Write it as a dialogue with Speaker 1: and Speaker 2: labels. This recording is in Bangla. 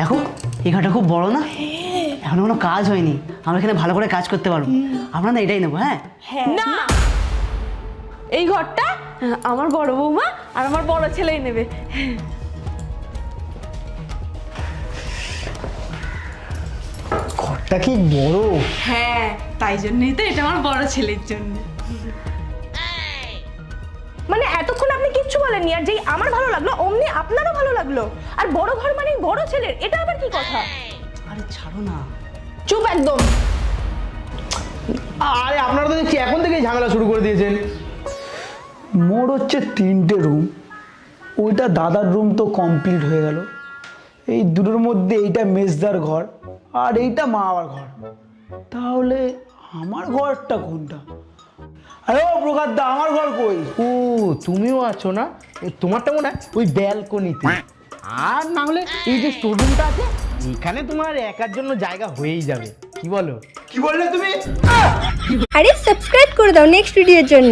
Speaker 1: দেখো এই ঘরটা খুব বড় না, এখনো কোনো কাজ হয়নি, আমরা এখানে ভালো করে কাজ করতে পারবো। আমরা না এটাই নেবো। হ্যাঁ
Speaker 2: না, এই ঘরটা আমার বড় বৌমা আর আমার বড় ছেলেই নেবে।
Speaker 3: ঘরটা কি বড়!
Speaker 2: হ্যাঁ, তাই জন্যই তো এটা আমার বড় ছেলের জন্য।
Speaker 4: মানে এতক্ষণ আপনি কিচ্ছু বলেননি, আর যেই আমার ভালো লাগলো অমনি আপনারও ভালো লাগলো। আর বড় ঘর মানে বড় ছেলের, এটা আবার কি কথা?
Speaker 1: আরে ছাড়ো না।
Speaker 4: চুপ একদম।
Speaker 3: আরে আপনারা তো দেখছি এখন থেকেই ঝামেলা শুরু করে দিয়েছেন। মোর হচ্ছে 3টে রুম, ওইটা দাদার রুম তো কমপ্লিট হয়ে গেল, এই দুটোর মধ্যে এইটা মেজদার ঘর আর এইটা মা বাবার ঘর, তাহলে আমার ঘরটা কোনটা? আরে ও প্রকাশ দা, আমার ঘর কই?
Speaker 5: ও তুমিও আছো না? তোমারটা মনে হয় ওই ব্যালকনিতে, আর না হলে এই যে স্টোররুমটা আছে এখানে তোমার একার জন্য জায়গা হয়েই যাবে। কি বলো?
Speaker 3: কি বললে তুমি?
Speaker 6: আরে সাবস্ক্রাইব করে দাও নেক্সট ভিডিওর জন্য।